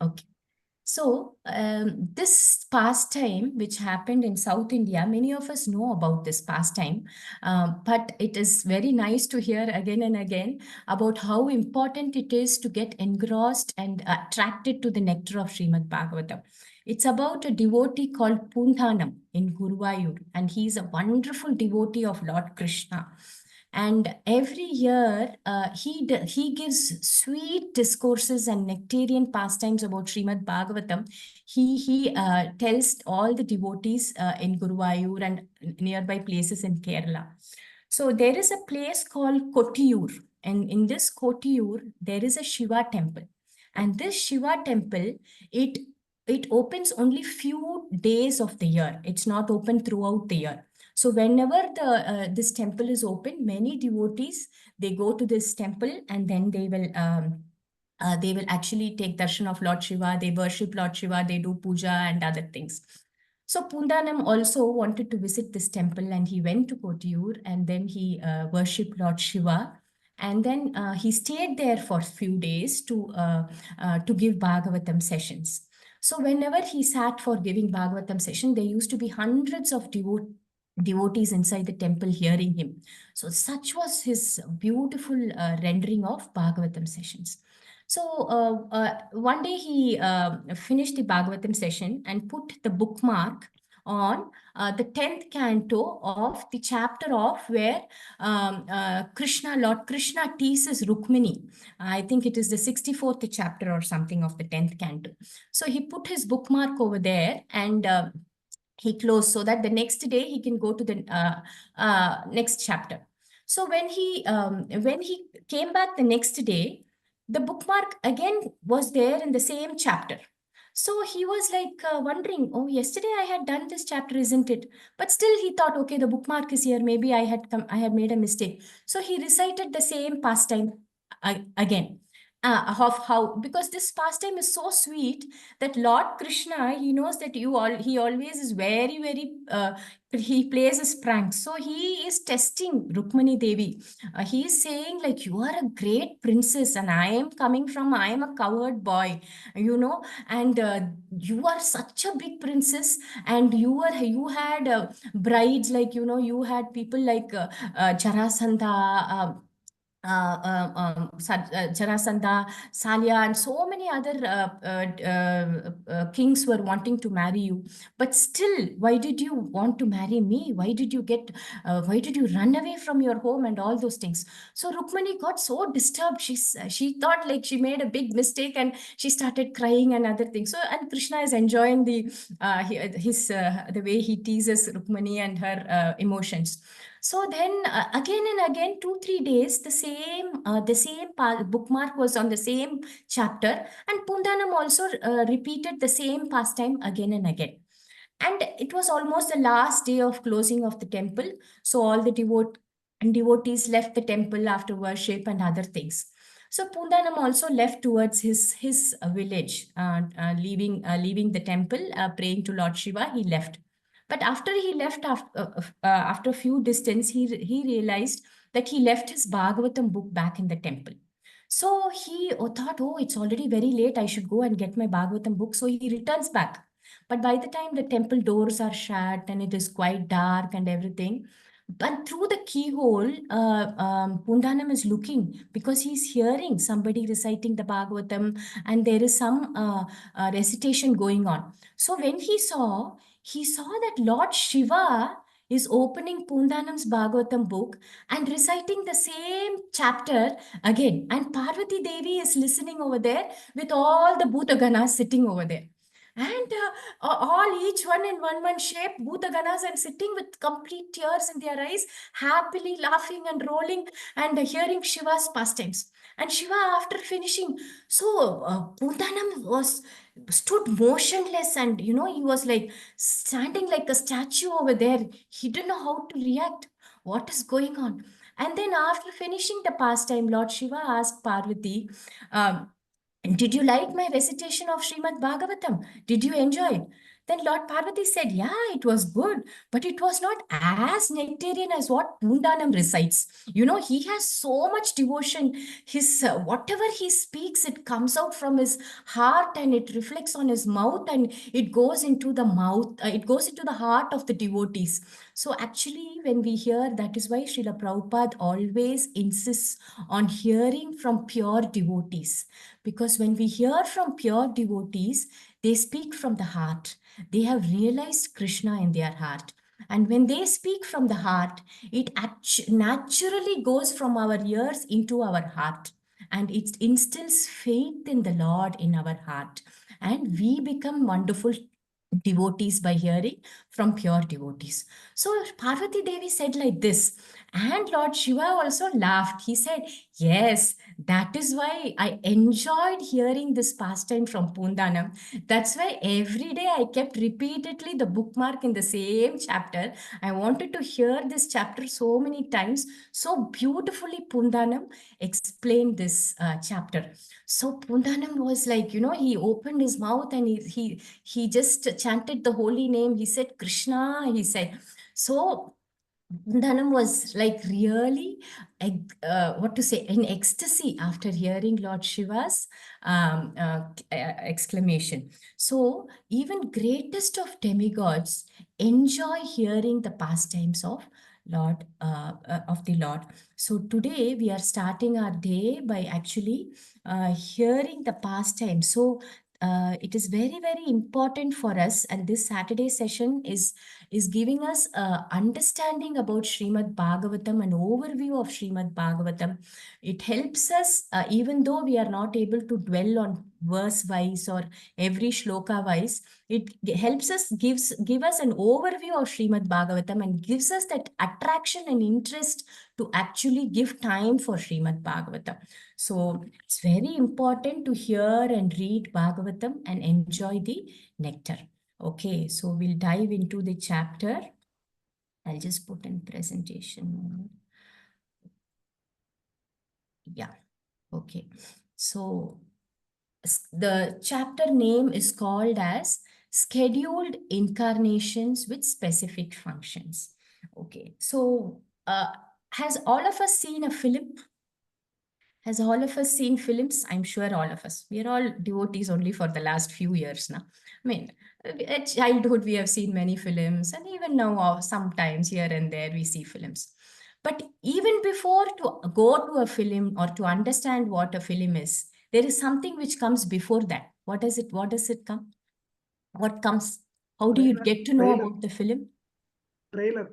Okay. So, this pastime, which happened in South India, many of us know about this pastime, but it is very nice to hear again and again about how important it is to get engrossed and attracted to the nectar of Srimad Bhagavatam. It's about a devotee called Punthanam in Guruvayur, and he's a wonderful devotee of Lord Krishna. And every year, he gives sweet discourses and nectarian pastimes about Srimad Bhagavatam. He tells all the devotees in Guruvayur and nearby places in Kerala. So there is a place called Kottiyur, and in this Kottiyur, there is a Shiva temple. And this Shiva temple, it it opens only few days of the year. It's not open throughout the year. So whenever this temple is open, many devotees, they go to this temple, and then they will actually take darshan of Lord Shiva. They worship Lord Shiva. They do puja and other things. So Pundanam also wanted to visit this temple, and he went to Kottiyur, and then he worshipped Lord Shiva. And then he stayed there for a few days to give Bhagavatam sessions. So whenever he sat for giving Bhagavatam session, there used to be hundreds of devotees inside the temple hearing him. So such was his beautiful rendering of Bhagavatam sessions. So one day he finished the Bhagavatam session and put the bookmark on the 10th canto of the chapter of where Lord Krishna teases Rukmini. I think it is the 64th chapter or something of the 10th canto. So he put his bookmark over there, and he closed so that the next day he can go to the next chapter. So when he came back the next day, the bookmark again was there in the same chapter. So he was like wondering, oh, yesterday I had done this chapter, isn't it? But still he thought, okay, the bookmark is here. Maybe I had made a mistake. So he recited the same pastime again. Of how, because this pastime is so sweet that Lord Krishna, he knows that he always is very, very, he plays his pranks. So he is testing Rukmani Devi. He is saying like, you are a great princess, and I am a coward boy, and you are such a big princess, and you had brides, like, you had people like Jarasandha, Jarasandha, Salya, and so many other kings were wanting to marry you. But still, why did you want to marry me? Why did you run away from your home and all those things? So Rukmani got so disturbed. She thought like she made a big mistake, and she started crying and other things. So, and Krishna is enjoying the way he teases Rukmani and her emotions. So then again and again, 2-3 days, the same bookmark was on the same chapter, and Pundanam also repeated the same pastime again and again. And it was almost the last day of closing of the temple, so all the devotees left the temple after worship and other things. So Pundanam also left towards his village, leaving the temple, praying to Lord Shiva. He left. But after he left, after a few distance, he realized that he left his Bhagavatam book back in the temple. So he thought, oh, it's already very late. I should go and get my Bhagavatam book. So he returns back. But by the time the temple doors are shut and it is quite dark and everything, but through the keyhole, Pundanam is looking, because he's hearing somebody reciting the Bhagavatam, and there is some recitation going on. So when he saw that Lord Shiva is opening Pundanam's Bhagavatam book and reciting the same chapter again. And Parvati Devi is listening over there with all the Bhutaganas sitting over there. And all each one in one shape, Bhutaganas, and sitting with complete tears in their eyes, happily laughing and rolling and hearing Shiva's pastimes. And Shiva, after finishing, so Pundanam stood motionless, and he was like standing like a statue over there. He didn't know how to react. What is going on? And then after finishing the pastime, Lord Shiva asked Parvati, did you like my recitation of Srimad Bhagavatam? Did you enjoy it? Then Lord Parvati said, yeah, it was good, but it was not as nectarian as what Pundanam recites. You know, he has so much devotion. His whatever he speaks, it comes out from his heart and it reflects on his mouth and it goes into the mouth, it goes into the heart of the devotees. So actually, when we hear, that is why Srila Prabhupada always insists on hearing from pure devotees. Because when we hear from pure devotees, they speak from the heart. They have realized Krishna in their heart. And when they speak from the heart, it naturally goes from our ears into our heart. And it instills faith in the Lord in our heart. And we become wonderful devotees by hearing from pure devotees. So Parvati Devi said like this, and Lord Shiva also laughed. He said, yes, that is why I enjoyed hearing this pastime from Pundanam. That's why every day I kept repeatedly the bookmark in the same chapter. I wanted to hear this chapter so many times. So beautifully Pundanam explained this chapter. So Pundanam was like, you know, he opened his mouth and he just chanted the holy name. He said, Krishna, he said. So Dhanam was like really, what to say, in ecstasy after hearing Lord Shiva's exclamation. So even greatest of demigods enjoy hearing the pastimes of of the Lord. So today we are starting our day by actually hearing the pastime. So it is very, very important for us, and this Saturday session is giving us understanding about Srimad Bhagavatam, an overview of Srimad Bhagavatam. It helps us, even though we are not able to dwell on verse wise or every shloka wise, it helps us, give us an overview of Srimad Bhagavatam and gives us that attraction and interest to actually give time for Srimad Bhagavatam. So it's very important to hear and read Bhagavatam and enjoy the nectar. Okay, so we'll dive into the chapter. I'll just put in presentation. Yeah, okay. So the chapter name is called as Scheduled Incarnations with Specific Functions. Okay, so has all of us seen a film? Has all of us seen films? I'm sure all of us. We are all devotees only for the last few years now. I mean, at childhood, we have seen many films, and even now, sometimes here and there, we see films. But even before to go to a film or to understand what a film is, there is something which comes before that. What is it? What does it come? What comes? How do you get to know Trailer. about the film? Trailer.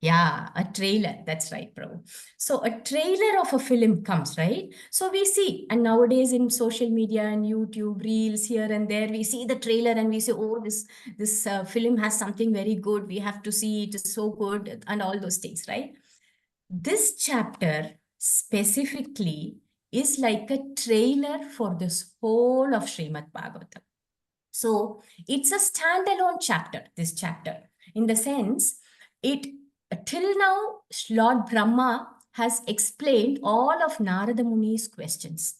Yeah, a trailer. That's right, bro. So a trailer of a film comes, right? So we see, and nowadays in social media and YouTube reels here and there, we see the trailer and we say, oh, this film has something very good. We have to see it is so good and all those things, right? This chapter specifically is like a trailer for this whole of Srimad Bhagavatam. So it's a standalone chapter, this chapter, in the sense, it till now, Lord Brahma has explained all of Narada Muni's questions.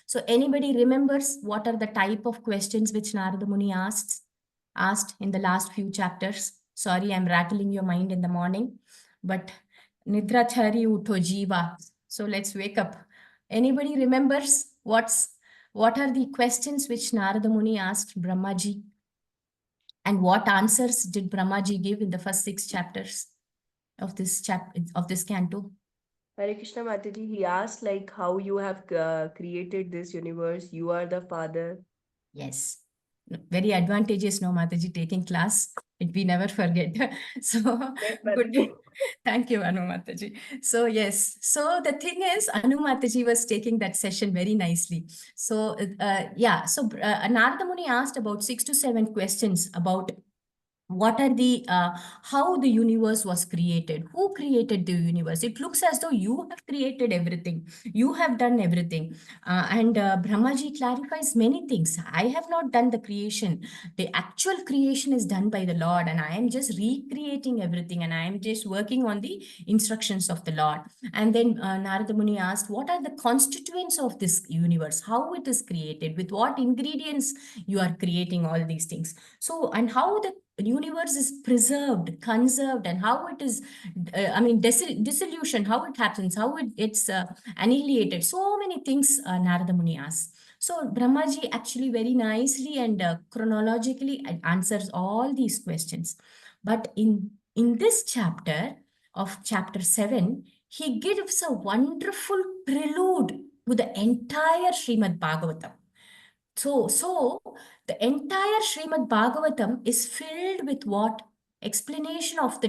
So anybody remembers what are the type of questions which Narada Muni asked in the last few chapters? Sorry, I'm rattling your mind in the morning, but Nidra Chari Utho Jiva. So let's wake up. Anybody remembers what are the questions which Narada Muni asked Brahmaji? And what answers did Brahmaji give in the first 6 chapters of this canto? Hare Krishna Mataji, he asked like how you have created this universe. You are the father. Yes. Very advantageous, no, Mataji, taking class. We never forget. So Yes, good. Mataji. Thank you, Anu Mataji. So yes. So the thing is, Anu Mataji was taking that session very nicely. So yeah. So Narada Muni asked about 6 to 7 questions about what are the how the universe was created, who created the universe. It looks as though you have created everything, you have done everything. And Brahmaji clarifies many things. I have not done the creation, the actual creation is done by the Lord, and I am just recreating everything, and I am just working on the instructions of the Lord. And then Narada Muni asked, what are the constituents of this universe, how it is created, with what ingredients you are creating all these things. So, and how the universe is preserved, conserved, and how it is, dissolution, how it happens, how it's annihilated. So many things Narada Muni asks. So Brahmaji actually very nicely and chronologically answers all these questions. But in this chapter of chapter 7, he gives a wonderful prelude to the entire Srimad Bhagavatam. So the entire Srimad Bhagavatam is filled with what? Explanation of the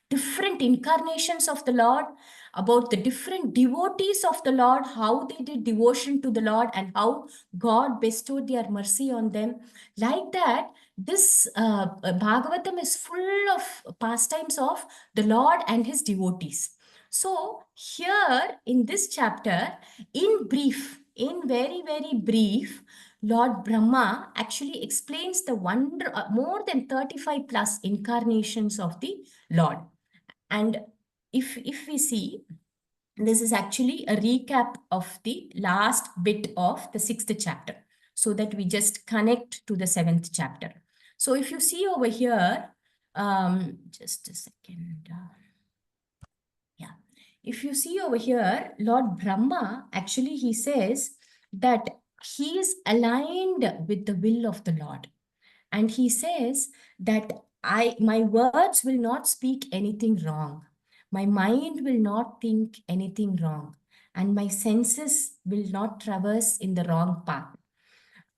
different incarnations of the Lord, about the different devotees of the Lord, how they did devotion to the Lord, and how God bestowed their mercy on them. Like that, this Bhagavatam is full of pastimes of the Lord and his devotees. So, here in this chapter, in brief, in very, very brief, Lord Brahma actually explains the more than 35 plus incarnations of the Lord. And if we see, this is actually a recap of the last bit of the 6th chapter, so that we just connect to the 7th chapter. So if you see over here, just a second. Yeah. If you see over here, Lord Brahma, actually, he says that he is aligned with the will of the Lord. And he says that my words will not speak anything wrong. My mind will not think anything wrong. And my senses will not traverse in the wrong path.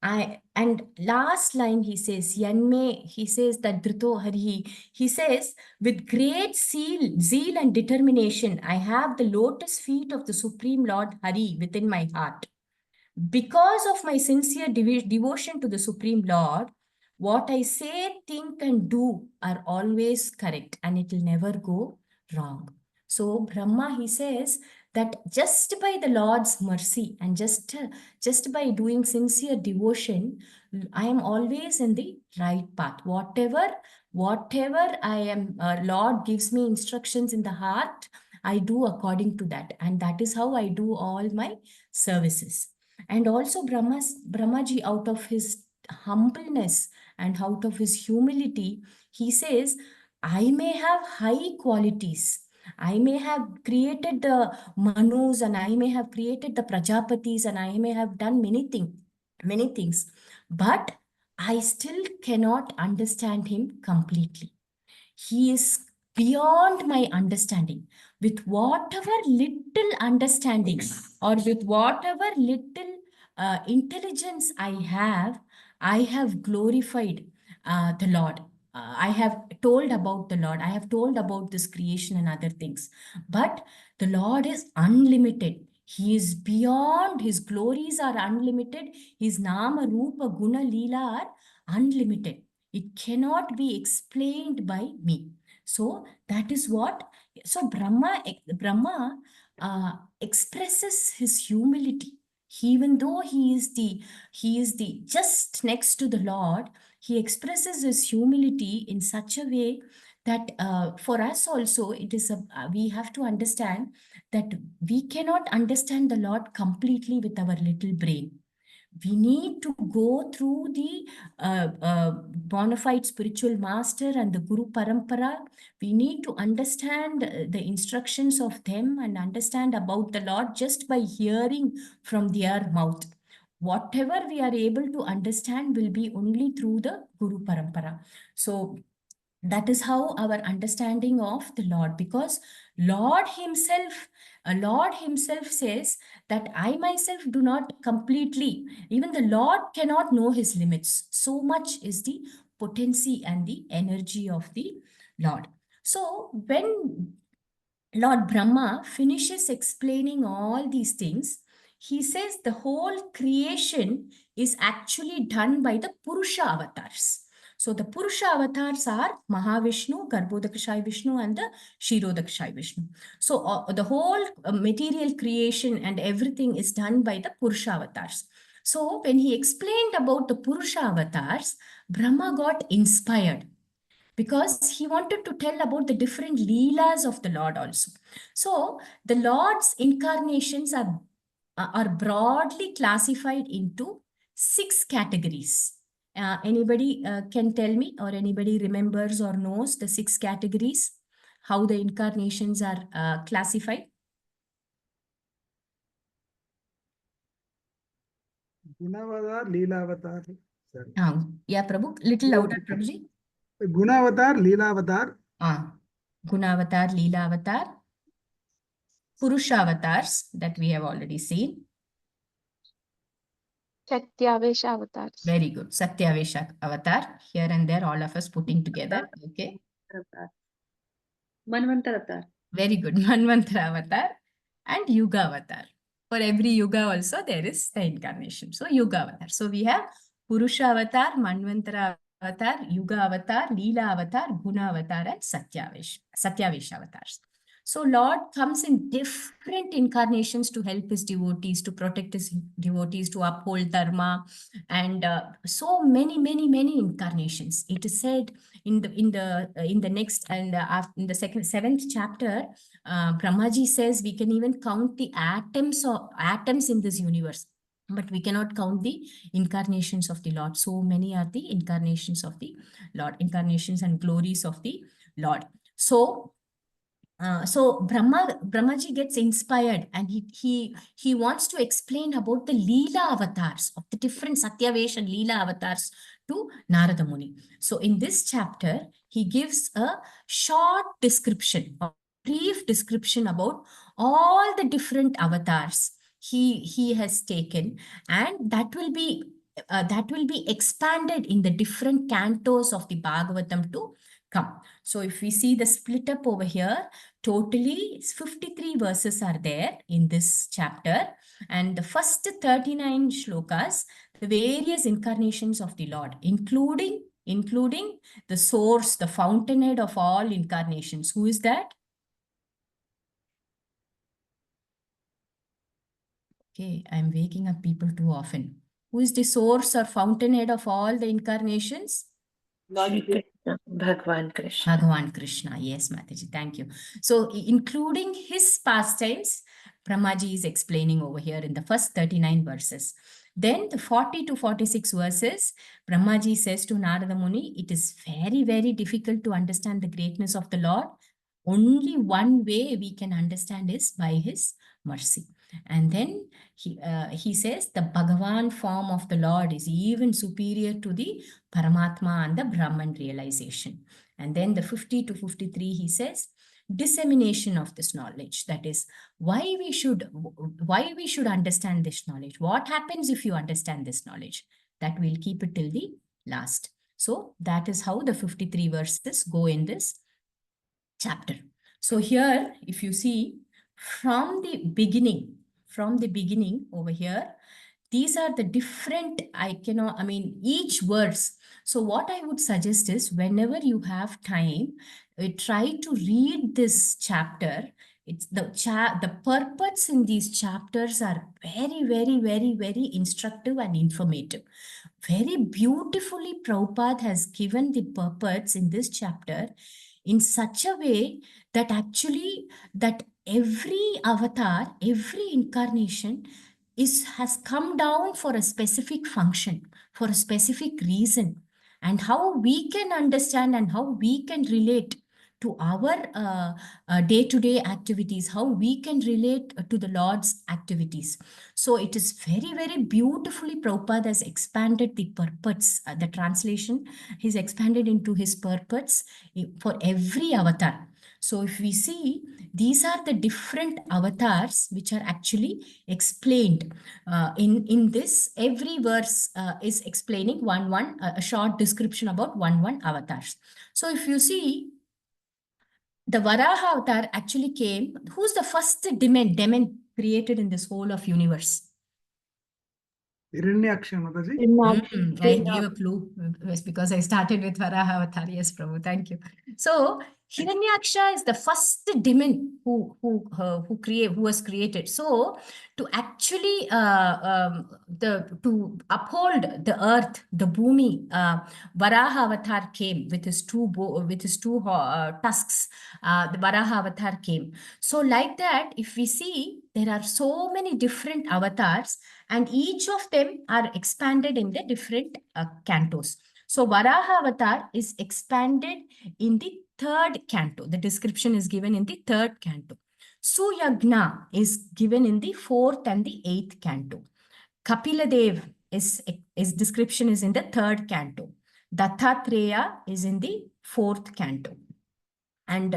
And last line he says, Yanme, he says that Drito Harihi, he says, with great zeal and determination, I have the lotus feet of the Supreme Lord Hari within my heart. Because of my sincere devotion to the Supreme Lord, what I say, think, and do are always correct, and it will never go wrong. So Brahma, he says that just by the Lord's mercy and just by doing sincere devotion, I am always in the right path. Whatever I am, Lord gives me instructions in the heart, I do according to that, and that is how I do all my services. And also Brahmaji, out of his humbleness and out of his humility, he says, I may have high qualities. I may have created the Manus, and I may have created the Prajapatis, and I may have done many things. But I still cannot understand him completely. He is beyond my understanding. With whatever little understanding or with whatever little intelligence I have glorified the Lord. I have told about the Lord. I have told about this creation and other things. But the Lord is unlimited. He is beyond, his glories are unlimited. His Nama, Rupa, Guna, Leela are unlimited. It cannot be explained by me. So that is what. So Brahma expresses his humility. Even though he is the just next to the Lord, he expresses his humility in such a way that for us also it is we have to understand that we cannot understand the Lord completely with our little brain. We need to go through the bona fide spiritual master and the Guru Parampara. We need to understand the instructions of them and understand about the Lord just by hearing from their mouth. Whatever we are able to understand will be only through the Guru Parampara. So that is how our understanding of the Lord, because Lord himself says that I myself do not completely, even the Lord cannot know his limits. So much is the potency and the energy of the Lord. So when Lord Brahma finishes explaining all these things, he says the whole creation is actually done by the Purusha avatars. So the Purusha avatars are Mahavishnu, Garbhodakashayi Vishnu, and the Kshirodakashayi Vishnu. So the whole material creation and everything is done by the Purusha avatars. So when he explained about the Purusha avatars, Brahma got inspired because he wanted to tell about the different leelas of the Lord also. So the Lord's incarnations are broadly classified into 6 categories. Anybody can tell me, or anybody remembers or knows the 6 categories, how the incarnations are classified? Gunavatar, Leelavatar. Sorry. Yeah, Prabhu, little louder, Prabhuji. Gunavatar, Leelavatar. Gunavatar, Leela Avatar, Purusha avatars that we have already seen. Satyavesha avatars. Very good. Satyavesha avatar. Here and there, all of us putting together. Okay. Manvantar avatar. Very good. Manvantara avatar and Yuga avatar. For every Yuga also, there is the incarnation. So, Yuga avatar. So, we have Purusha avatar, Manvantara avatar, Yuga avatar, Leela avatar, Guna avatar, and Satyavesha avatars. So, Lord comes in different incarnations to help his devotees, to protect his devotees, to uphold dharma, and so many incarnations. It is said in the next and in the seventh chapter, Brahmaji says we can even count the atoms in this universe, but we cannot count the incarnations of the Lord. So many are the incarnations of the Lord, incarnations and glories of the Lord. So Brahmaji gets inspired, and he wants to explain about the Leela avatars of the different Satyavesh and Leela avatars to Narada Muni. So in this chapter, he gives a short description, a brief description about all the different avatars he has taken, and that will be expanded in the different cantos of the Bhagavatam to come. So if we see the split up over here, totally 53 verses are there in this chapter, and the first 39 shlokas, the various incarnations of the Lord, including the source, the fountainhead of all incarnations. Who is that? Okay, I'm waking up people too often. Who is the source or fountainhead of all the incarnations? Lord Krishna. Bhagwan Krishna. Bhagavan Krishna. Yes, Mataji. Thank you. So, including his pastimes, Brahmaji is explaining over here in the first 39 verses. Then the 40 to 46 verses, Brahmaji says to Narada Muni, it is very difficult to understand the greatness of the Lord. Only one way we can understand is by his mercy. And then he says the Bhagavan form of the Lord is even superior to the Paramatma and the Brahman realization. And then the 50 to 53, he says, dissemination of this knowledge. That is, why we should understand this knowledge. What happens if you understand this knowledge? That we'll keep it till the last. So that is how the 53 verses go in this chapter. So here, if you see, from the beginning over here, these are the different, each verse. So what I would suggest is, whenever you have time, try to read this chapter. It's the purports in these chapters are very instructive and informative. Very beautifully, Prabhupada has given the purports in this chapter in such a way that actually that every avatar, every incarnation has come down for a specific function, for a specific reason, and how we can understand and how we can relate to our day-to-day activities, how we can relate to the Lord's activities. So it is very beautifully, Prabhupada has expanded the purports, the translation, he's expanded into his purports for every avatar. So if we see, these are the different avatars which are actually explained in this. Every verse is explaining a short description about one avatars. So if you see, the Varaha avatar actually came. Who's the first demon created in this whole of universe? Hiranyaksha, Mataji. I gave a clue because I started with Varaha Avatar. Yes, Prabhu. Thank you. So Hiranyaksha is the first demon who was created. So to actually to uphold the earth, the Bhumi, Varaha Avatar came with his two tusks. The Varaha Avatar came. So like that, if we see, there are so many different avatars, and each of them are expanded in the different cantos. So Varaha Avatar is expanded in the third canto. The description is given in the third canto. Suyagna is given in the fourth and the eighth canto. Kapiladev is description is in the third canto. Dattatreya is in the fourth canto. And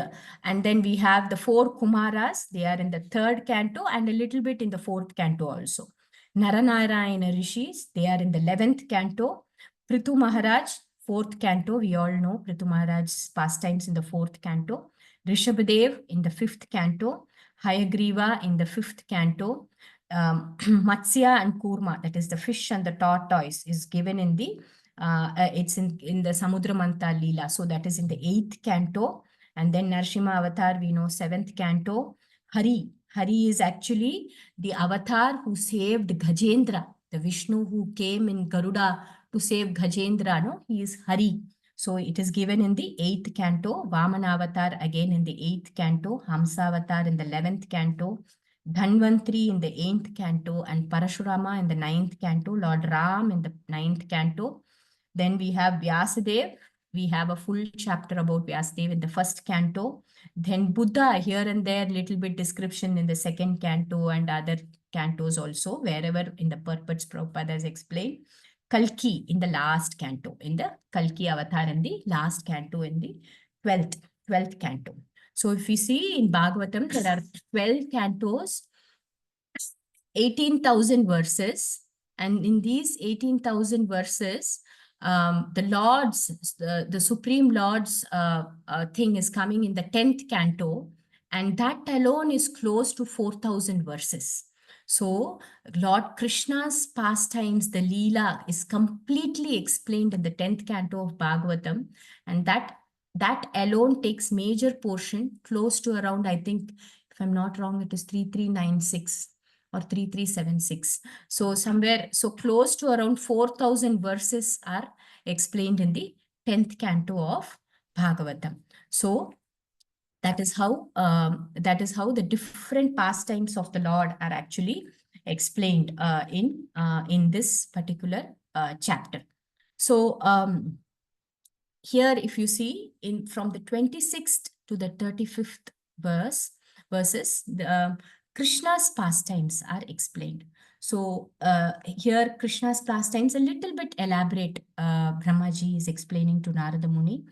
then we have the four Kumaras. They are in the third canto and a little bit in the fourth canto also. Naranarayana Rishis, they are in the 11th canto. Prithu Maharaj, fourth canto. We all know Prithu Maharaj's pastimes in the fourth canto. Rishabhadev in the fifth canto. Hayagriva in the fifth canto. Matsya and Kurma, that is the fish and the tortoise, is given in the it's in the Samudramanta Leela. So that is in the 8th canto. And then Narsimha Avatar, we know 7th canto. Hari is actually the avatar who saved Gajendra, the Vishnu who came in Garuda to save Gajendra. No, he is Hari. So it is given in the 8th canto. Vamana Avatar again in the 8th canto. Hamsa Avatar in the 11th canto. Dhanvantri in the 8th canto, and Parashurama in the 9th canto. Lord Ram in the 9th canto. Then we have Vyasadev. We have a full chapter about Vyasadev in the first canto. Then Buddha, here and there, little bit description in the second canto and other cantos also, wherever in the purports Prabhupada has explained. Kalki in the last canto, in the Kalki Avatar in the last canto, in the 12th canto. So if we see in Bhagavatam, there are 12 cantos, 18,000 verses, and in these 18,000 verses, the Lord's, the Supreme Lord's thing is coming in the 10th canto, and that alone is close to 4,000 verses. So Lord Krishna's pastimes, the Leela, is completely explained in the 10th canto of Bhagavatam, and that alone takes major portion, close to around, I think, if I'm not wrong, it is 3396 or 3376. So somewhere, so close to around 4,000 verses are explained in the 10th canto of Bhagavatam. So that is how the different pastimes of the Lord are actually explained in this particular chapter. So here, if you see, in from the 26th to the 35th verses, the Krishna's pastimes are explained. So here Krishna's pastimes a little bit elaborate. Brahmaji is explaining to Narada Muni.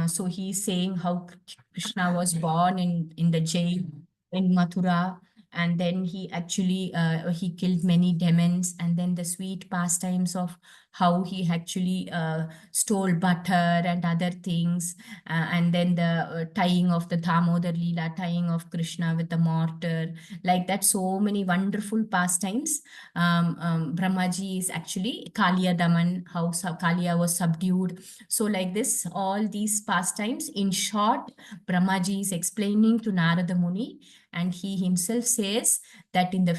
So he is saying how Krishna was born in the jail in Mathura, and then he actually he killed many demons, and then the sweet pastimes of how he actually stole butter and other things, and then the tying of the Damodar Leela, tying of Krishna with the mortar, like that. So many wonderful pastimes. Brahmaji is actually Kaliya Daman, how Kaliya was subdued. So like this, all these pastimes, in short, Brahmaji is explaining to Narada Muni, and he himself says that in the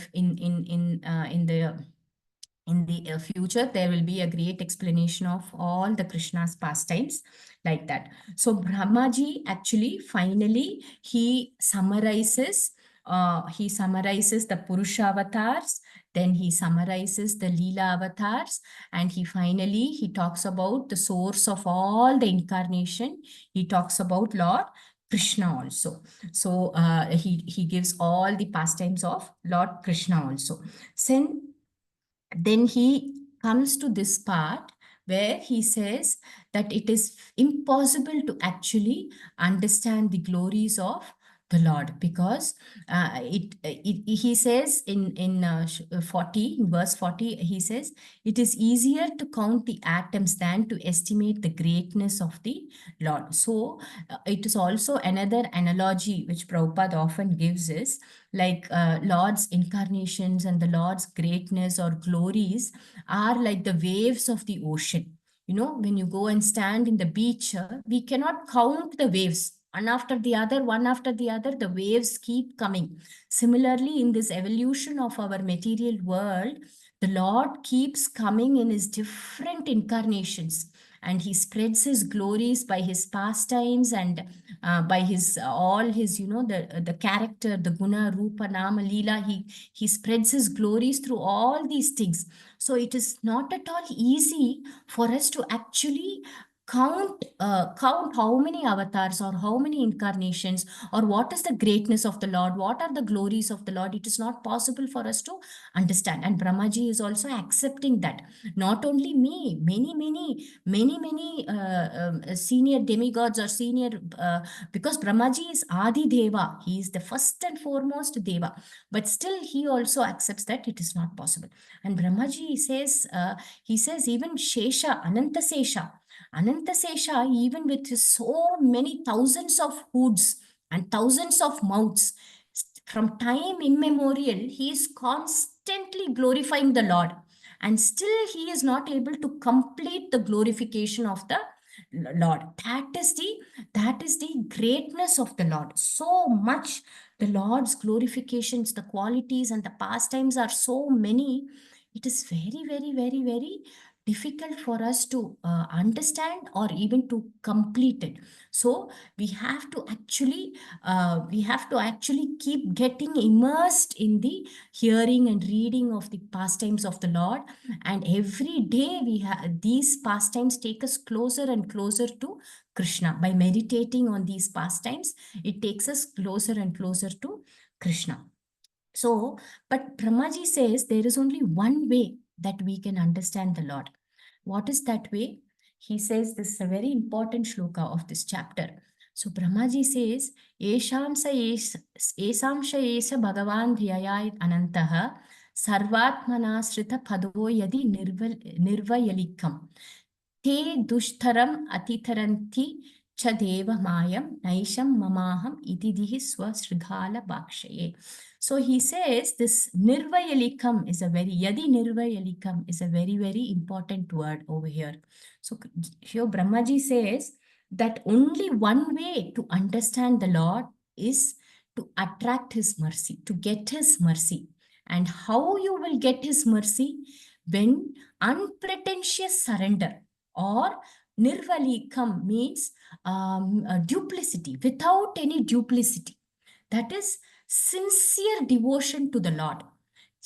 future, there will be a great explanation of all the Krishna's pastimes, like that. So Brahmaji actually finally he summarizes the Purusha avatars, then he summarizes the Leela avatars, and he talks about the source of all the incarnation. He talks about Lord Krishna also. So he gives all the pastimes of Lord Krishna also. Then he comes to this part where he says that it is impossible to actually understand the glories of the Lord, because he says in 40, in verse 40, he says, it is easier to count the atoms than to estimate the greatness of the Lord. So it is also another analogy which Prabhupada often gives is like Lord's incarnations and the Lord's greatness or glories are like the waves of the ocean. You know, when you go and stand in the beach, we cannot count the waves. One after the other, one after the other, the waves keep coming. Similarly, in this evolution of our material world, the Lord keeps coming in his different incarnations, and he spreads his glories by his pastimes and by his all his, you know, the character, the guna, rupa, nama, lila. He spreads his glories through all these things. So it is not at all easy for us to actually count how many avatars or how many incarnations or what is the greatness of the Lord, what are the glories of the Lord. It is not possible for us to understand, and Brahmaji is also accepting that. Not only me, many senior demigods or senior because Brahmaji is Adi Deva, he is the first and foremost Deva, but still he also accepts that it is not possible. And Brahmaji says, he says even Shesha, Ananta Sesha, even with his so many thousands of hoods and thousands of mouths, from time immemorial, he is constantly glorifying the Lord. And still he is not able to complete the glorification of the Lord. That is the greatness of the Lord. So much the Lord's glorifications, the qualities and the pastimes are so many. It is very difficult for us to understand or even to complete it. So we have to actually keep getting immersed in the hearing and reading of the pastimes of the Lord, and every day we have these pastimes take us closer and closer to Krishna. By meditating on these pastimes, it takes us closer and closer to Krishna. So, but Brahmaji says there is only one way that we can understand the Lord. What is that way? He says this is a very important shloka of this chapter. So Brahmaji says, Esham sa esha Bhagavan dhyayat anantaha sarvatmana srita pado yadi nirvayalikam te dushtaram atitaranti cha deva mayam naisham mamaham itidihi swasridhala bakshaye. So he says this nirvayalikam is a yadi nirvayalikam is a very important word over here. So here Brahmaji says that only one way to understand the Lord is to attract his mercy, to get his mercy. And how you will get his mercy? When unpretentious surrender, or nirvalikam means duplicity, without any duplicity. That is sincere devotion to the Lord.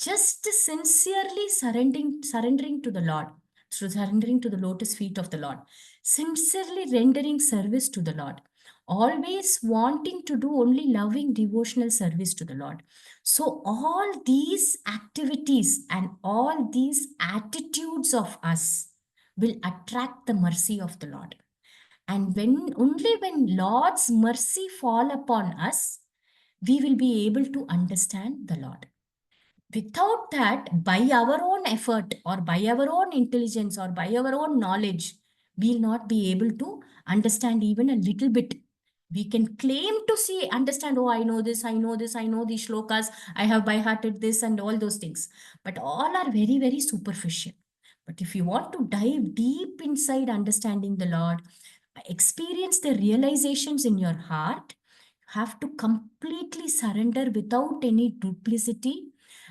Just sincerely surrendering to the Lord, surrendering to the lotus feet of the Lord, sincerely rendering service to the Lord, always wanting to do only loving devotional service to the Lord. So all these activities and all these attitudes of us will attract the mercy of the Lord. And only when Lord's mercy fall upon us, we will be able to understand the Lord. Without that, by our own effort or by our own intelligence or by our own knowledge, we'll not be able to understand even a little bit. We can claim to understand, oh, I know this, I know these shlokas, I have by hearted this and all those things. But all are very superficial. But if you want to dive deep inside understanding the Lord, experience the realizations in your heart, you have to completely surrender without any duplicity,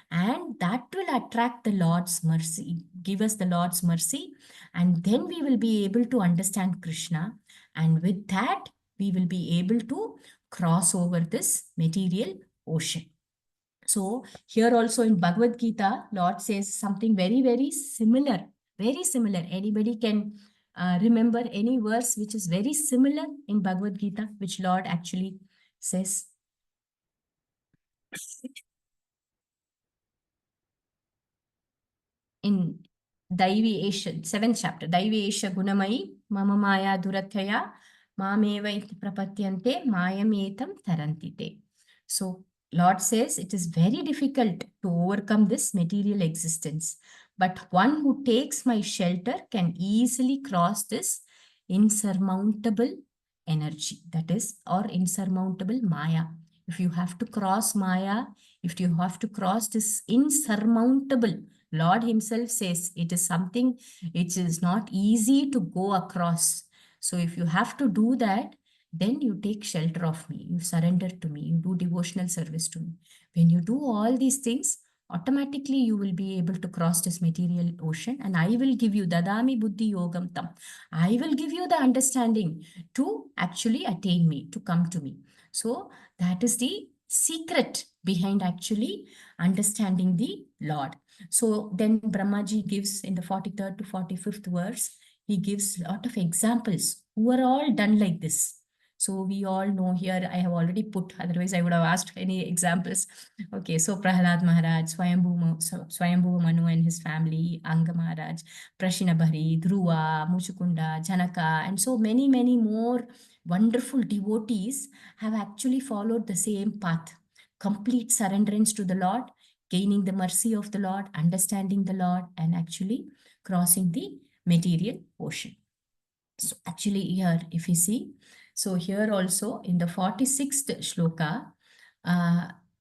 and that will attract the Lord's mercy, give us the Lord's mercy, and then we will be able to understand Krishna, and with that we will be able to cross over this material ocean. So here also in Bhagavad Gita, Lord says something very similar, very similar. Anybody can remember any verse which is very similar in Bhagavad Gita, which Lord actually says? In Daivi Esha, 7th chapter, Daivi Esha Gunamai, Mama Maya Durathaya, Mameva iti prapatyante, Mayametam tarantite. So Lord says it is very difficult to overcome this material existence, but one who takes my shelter can easily cross this insurmountable energy, that is, or insurmountable Maya. If you have to cross Maya, if you have to cross this insurmountable, Lord himself says it is something which is not easy to go across. So if you have to do that, then you take shelter of me, you surrender to me, you do devotional service to me. When you do all these things, automatically you will be able to cross this material ocean, and I will give you dadami buddhi yogam tam. I will give you the understanding to actually attain me, to come to me. So that is the secret behind actually understanding the Lord. So then Brahmaji gives in the 43rd to 45th verse, he gives a lot of examples who are all done like this. So we all know here, I have already put, otherwise I would have asked any examples. Okay, so Prahlad Maharaj, Swayambhu Manu and his family, Anga Maharaj, Prashinabhari, Dhruva, Muchukunda, Janaka, and so many, many more wonderful devotees have actually followed the same path. Complete surrenderance to the Lord, gaining the mercy of the Lord, understanding the Lord, and actually crossing the material ocean. So actually here, if you see, so here also in the 46th shloka,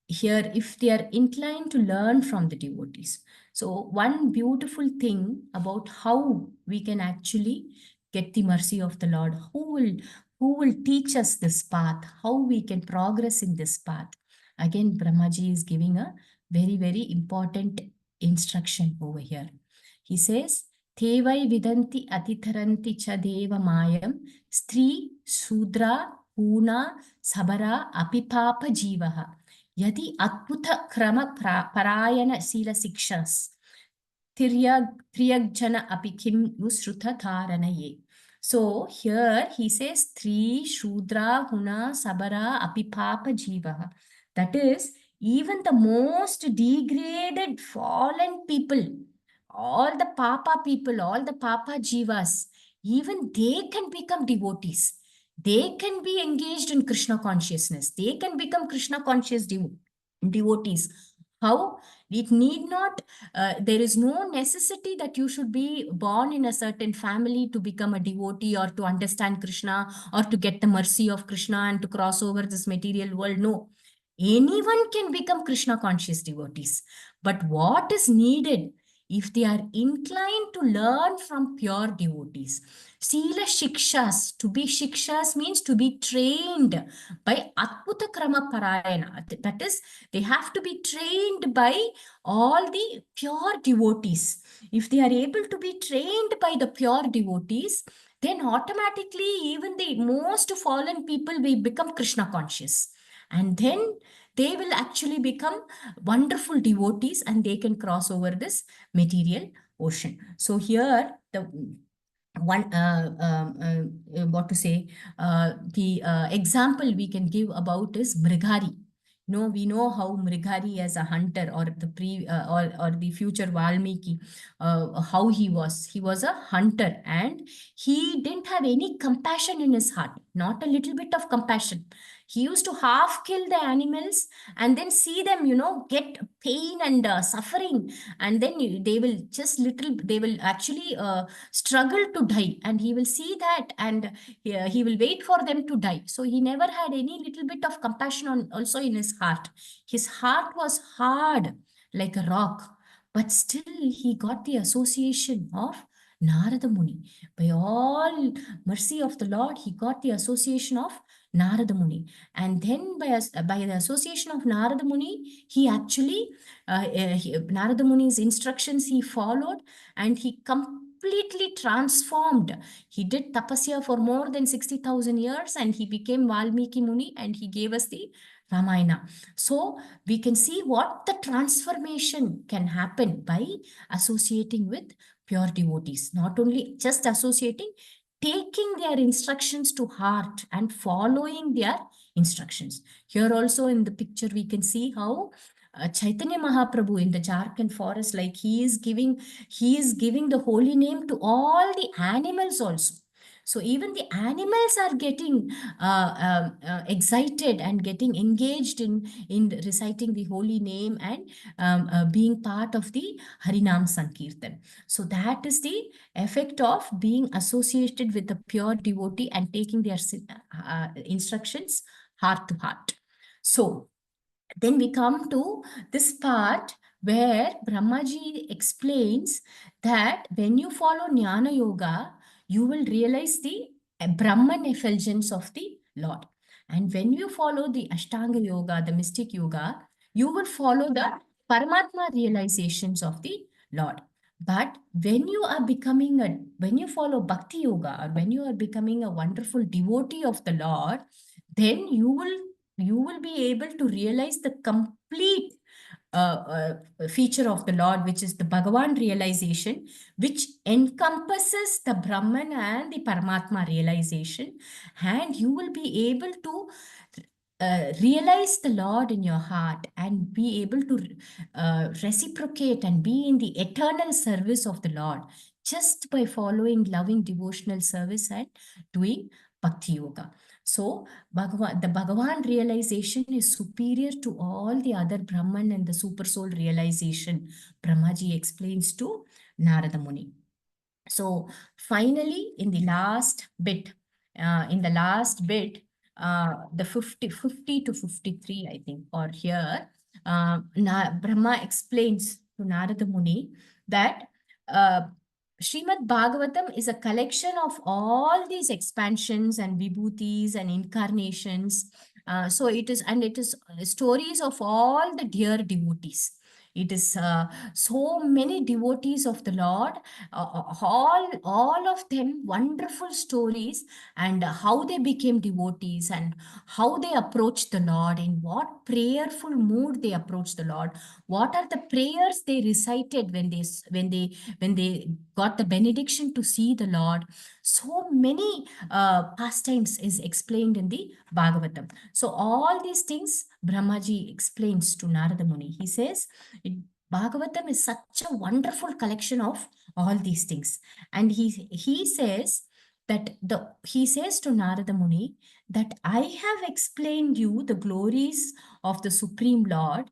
here if they are inclined to learn from the devotees. So one beautiful thing about how we can actually get the mercy of the Lord, who will teach us this path, how we can progress in this path. Again, Brahmaji is giving a very, very important instruction over here. He says, Tevai vidanti atitharanti cha deva mayam stri sudra puna sabara apipapa jivaha yadi adbhuta krama parayana sila sikshas triyagjana apikim usruta dharanaye. So here he says Tri Shudra Huna Sabara Apipapa Jivaha. That is, even the most degraded, fallen people, all the Papa people, all the Papa Jivas, even they can become devotees. They can be engaged in Krishna consciousness. They can become Krishna conscious devotees. How? It need not, there is no necessity that you should be born in a certain family to become a devotee or to understand Krishna or to get the mercy of Krishna and to cross over this material world. No. Anyone can become Krishna conscious devotees. But what is needed if they are inclined to learn from pure devotees? Sila Shikshas, to be Shikshas means to be trained by Adbhuta Krama Parayana. That is, they have to be trained by all the pure devotees. If they are able to be trained by the pure devotees, then automatically even the most fallen people will become Krishna conscious. And then they will actually become wonderful devotees and they can cross over this material ocean. So here, the one what to say, the example we can give about is Mrigari. No, we know how Mrigari as a hunter or the or the future Valmiki, how he was. He was a hunter and he didn't have any compassion in his heart, not a little bit of compassion. He used to half kill the animals and then see them, get pain and suffering, and then they will just they will actually struggle to die, and he will see that, and he will wait for them to die. So he never had any little bit of compassion also in his heart. His heart was hard like a rock, but still he got the association of Narada Muni. By all mercy of the Lord, he got the association of Narada Muni. And then by the association of Narada Muni, he actually, Narada Muni's instructions he followed, and he completely transformed. He did tapasya for more than 60,000 years and he became Valmiki Muni and he gave us the Ramayana. So we can see what the transformation can happen by associating with pure devotees. Not only just associating, taking their instructions to heart and following their instructions. Here also in the picture we can see how Chaitanya Mahaprabhu in the Jharkhand forest, like he is giving the holy name to all the animals also. So even the animals are getting excited and getting engaged in reciting the holy name and being part of the Harinam Sankirtan. So that is the effect of being associated with a pure devotee and taking their instructions heart to heart. So then we come to this part where Brahmaji explains that when you follow Jnana Yoga, you will realize the Brahman effulgence of the Lord. And when you follow the Ashtanga Yoga, the mystic yoga, you will follow the Paramatma realizations of the Lord. But when you are when you follow Bhakti Yoga, or when you are becoming a wonderful devotee of the Lord, then you will be able to realize the complete feature of the Lord, which is the Bhagavan realization, which encompasses the Brahman and the Paramatma realization. And you will be able to realize the Lord in your heart and be able to reciprocate and be in the eternal service of the Lord just by following loving devotional service and doing Bhakti Yoga. So the Bhagavan realization is superior to all the other Brahman and the super soul realization, Brahmaji explains to Narada Muni. So finally, in the last bit, the 50 to 53, I think, or here, Brahma explains to Narada Muni that Srimad Bhagavatam is a collection of all these expansions and vibhutis and incarnations. So it is stories of all the dear devotees. It is so many devotees of the Lord, all of them wonderful stories, and how they became devotees and how they approached the Lord, in what prayerful mood they approached the Lord, what are the prayers they recited when they got the benediction to see the Lord. So many pastimes is explained in the Bhagavatam. So all these things Brahmaji explains to Narada Muni. He says, Bhagavatam is such a wonderful collection of all these things. And he says to Narada Muni that I have explained you the glories of the Supreme Lord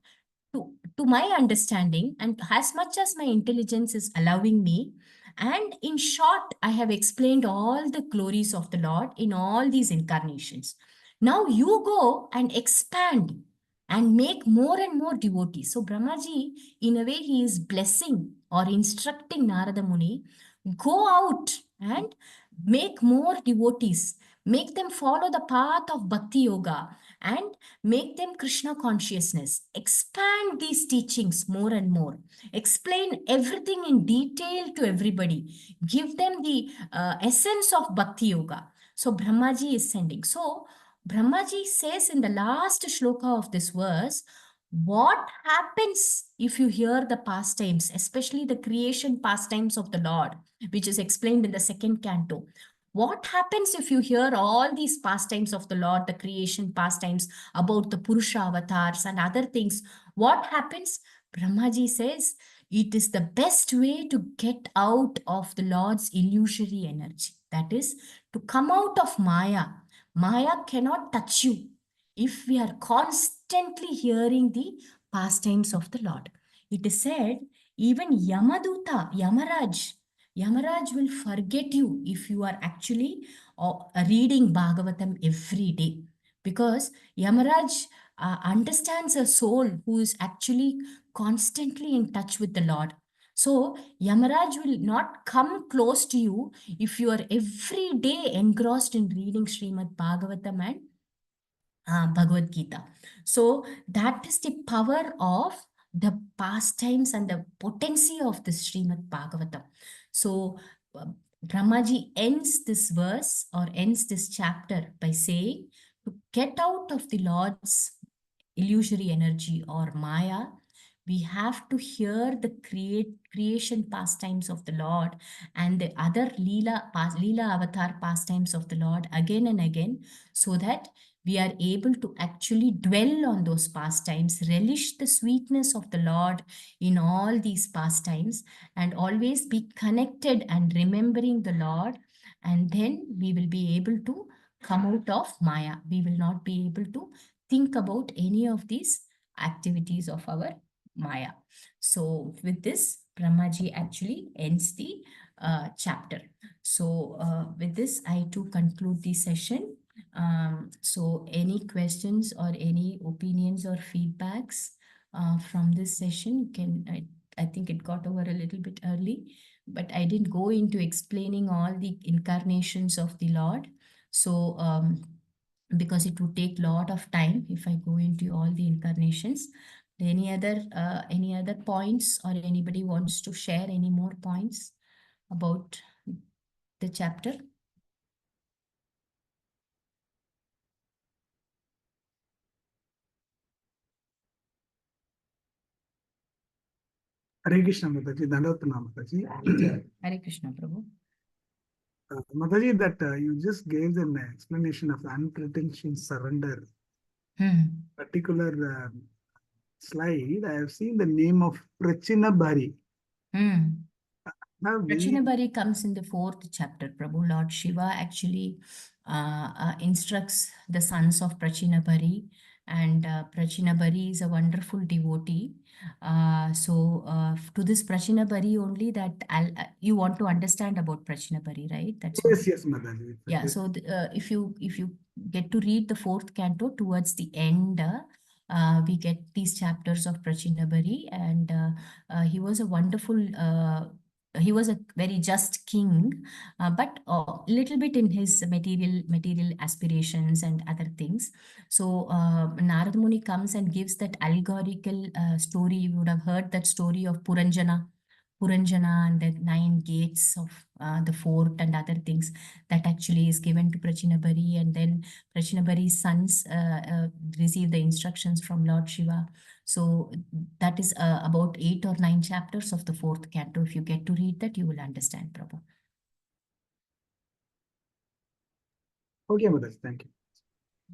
to my understanding and as much as my intelligence is allowing me. And in short, I have explained all the glories of the Lord in all these incarnations. Now you go and expand and make more and more devotees. So Brahmaji, in a way, he is blessing or instructing Narada Muni, go out and make more devotees, make them follow the path of Bhakti Yoga and make them Krishna consciousness. Expand these teachings more and more. Explain everything in detail to everybody. Give them the essence of Bhakti Yoga. So Brahmaji is sending. So Brahmaji says in the last shloka of this verse, what happens if you hear the pastimes, especially the creation pastimes of the Lord, which is explained in the second canto? What happens if you hear all these pastimes of the Lord, the creation pastimes about the Purusha avatars and other things? What happens? Brahmaji says, it is the best way to get out of the Lord's illusory energy. That is, to come out of Maya. Maya cannot touch you if we are constantly hearing the pastimes of the Lord. It is said, even Yamaraj will forget you if you are actually reading Bhagavatam every day. Because Yamaraj understands a soul who is actually constantly in touch with the Lord. So Yamaraj will not come close to you if you are every day engrossed in reading Srimad Bhagavatam and Bhagavad Gita. So that is the power of the pastimes and the potency of the Srimad Bhagavatam. So Brahmaji ends this verse or ends this chapter by saying, to get out of the Lord's illusory energy or Maya, we have to hear the creation pastimes of the Lord and the other Leela avatar pastimes of the Lord again and again, so that we are able to actually dwell on those pastimes, relish the sweetness of the Lord in all these pastimes, and always be connected and remembering the Lord and then we will be able to come out of Maya. We will not be able to think about any of these activities of our Maya. So with this, Brahmaji actually ends the chapter. So with this, I too conclude the session. So any questions or any opinions or feedbacks from this session, you can, I think it got over a little bit early, but I didn't go into explaining all the incarnations of the Lord. So because it would take a lot of time if I go into all the incarnations. Any other points, or anybody wants to share any more points about the chapter? Hare Krishna, Mataji. Dandavatana, Mataji. Hare Krishna, Prabhu. Mataji, that you just gave an explanation of unpretentious surrender. Particular slide, I have seen the name of Prachinabhari. Now we, Prachinabhari comes in the 4th chapter. Prabhu, Lord Shiva actually instructs the sons of Prachinabhari, and Prachinabhari is a wonderful devotee. To this Prachinabhari only that you want to understand about Prachinabhari, right? That's yes, Mataji. yeah. So if you get to read the 4th canto towards the end, we get these chapters of Prachinabhari, and he was a wonderful. He was a very just king, but a little bit in his material aspirations and other things. So Narad Muni comes and gives that allegorical story. You would have heard that story of Puranjana and the 9 gates of the fort and other things that actually is given to Prachinabhari, and then Prachinabhari's sons receive the instructions from Lord Shiva. So that is about 8 or 9 chapters of the 4th canto. If you get to read that, you will understand, Prabhu. Okay, Mataji, thank you.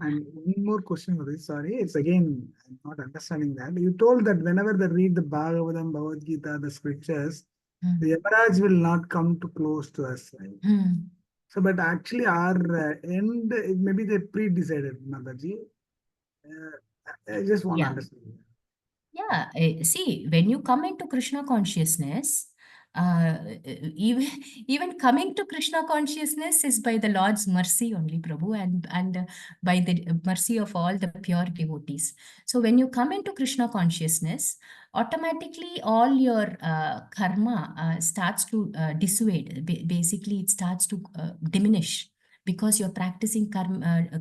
And one more question, Mataji, sorry, it's again, I'm not understanding that. You told that whenever they read the Bhagavatam, Bhagavad Gita, the scriptures, the Yamaraj will not come too close to us, right? So, but actually our end, maybe they pre-decided, Mataji. I just want to understand. Yeah, see, when you come into Krishna consciousness, even coming to Krishna consciousness is by the Lord's mercy only, Prabhu, and by the mercy of all the pure devotees. So when you come into Krishna consciousness, automatically all your karma starts to dissuade. Basically, it starts to diminish, because you're practicing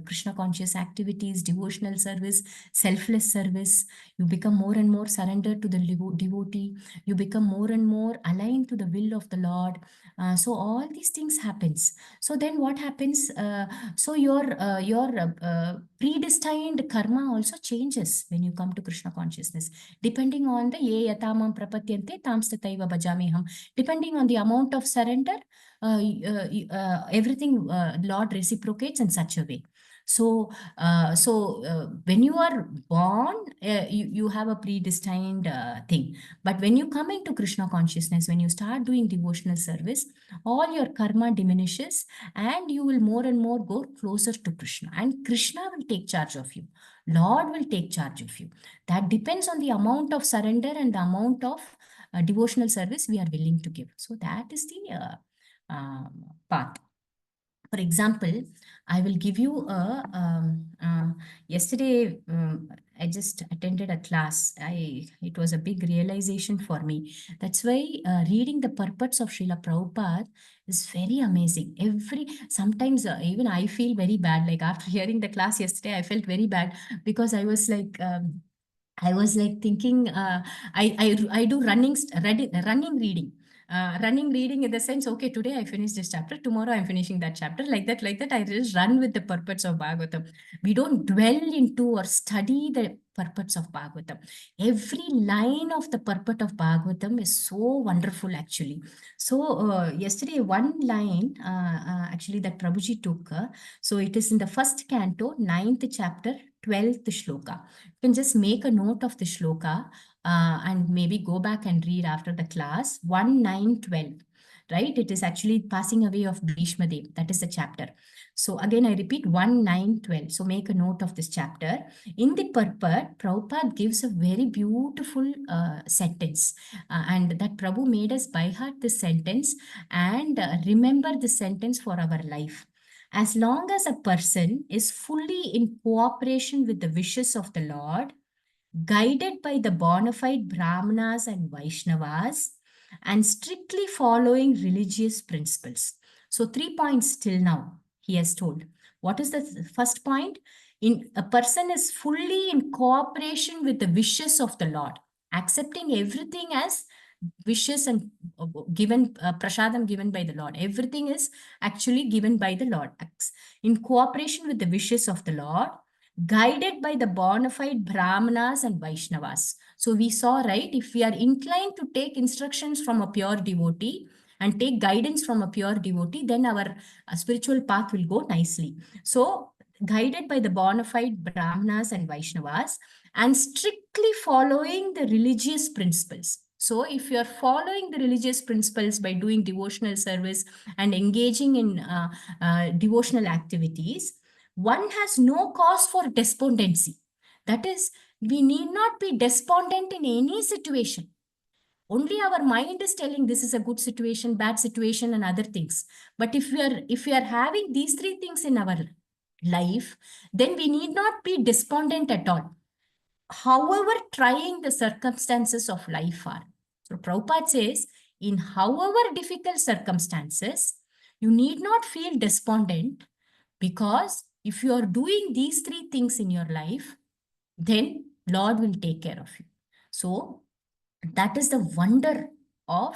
Krishna conscious activities, devotional service, selfless service. You become more and more surrendered to the devotee. You become more and more aligned to the will of the Lord. So all these things happens. So then what happens? So your predestined karma also changes when you come to Krishna consciousness, depending on the ye yatamam prapatyante tamstataiva bhajamiham. Depending on the amount of surrender, everything Lord reciprocates in such a way. So, when you are born, you have a predestined thing. But when you come into Krishna consciousness, when you start doing devotional service, all your karma diminishes, and you will more and more go closer to Krishna. And Krishna will take charge of you. Lord will take charge of you. That depends on the amount of surrender and the amount of devotional service we are willing to give. So that is the path. For example, I will give you yesterday I just attended a class. It was a big realization for me. That's why reading the purports of Srila Prabhupada is very amazing. Sometimes even I feel very bad. Like after hearing the class yesterday, I felt very bad, because I was like thinking, I do running reading. Running reading in the sense, okay, today I finished this chapter, tomorrow I'm finishing that chapter, like that, I just run with the purports of Bhagavatam. We don't dwell into or study the purports of Bhagavatam. Every line of the purport of Bhagavatam is so wonderful, actually. So yesterday, one line actually that Prabhuji took, so it is in the 1st canto, 9th chapter, 12th shloka. You can just make a note of the shloka and maybe go back and read after the class. 1, 9, 12. right? It is actually passing away of Bhishma Dev. That is the chapter. So again, I repeat 1, 9, 12. So make a note of this chapter. In the purport, Prabhupada gives a very beautiful sentence. And that Prabhu made us by heart this sentence and remember this sentence for our life. As long as a person is fully in cooperation with the wishes of the Lord, guided by the bona fide Brahmanas and Vaishnavas, and strictly following religious principles. So 3 points till now, he has told. What is the first point? A person is fully in cooperation with the wishes of the Lord, accepting everything as wishes and given prasadam given by the Lord. Everything is actually given by the Lord. In cooperation with the wishes of the Lord, guided by the bona fide Brahmanas and Vaishnavas. So we saw, right, if we are inclined to take instructions from a pure devotee and take guidance from a pure devotee, then our spiritual path will go nicely. So guided by the bona fide Brahmanas and Vaishnavas and strictly following the religious principles. So if you are following the religious principles by doing devotional service and engaging in devotional activities, one has no cause for despondency. That is, we need not be despondent in any situation. Only our mind is telling this is a good situation, bad situation, and other things. But if we are having these three things in our life, then we need not be despondent at all, however trying the circumstances of life are. So Prabhupada says, in however difficult circumstances, you need not feel despondent, because if you are doing these three things in your life, then Lord will take care of you. So that is the wonder of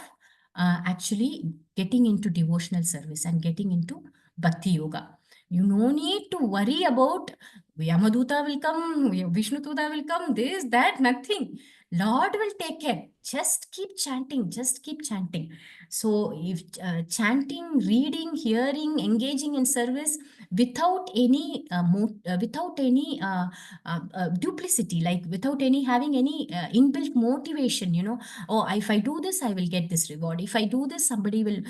actually getting into devotional service and getting into bhakti yoga. You no need to worry about Yamaduta will come, Vishnuduta will come, this, that, nothing. Lord will take care. Just keep chanting, just keep chanting. So if chanting, reading, hearing, engaging in service without any duplicity, like without any having any inbuilt motivation, oh, if I do this, I will get this reward. If I do this, somebody will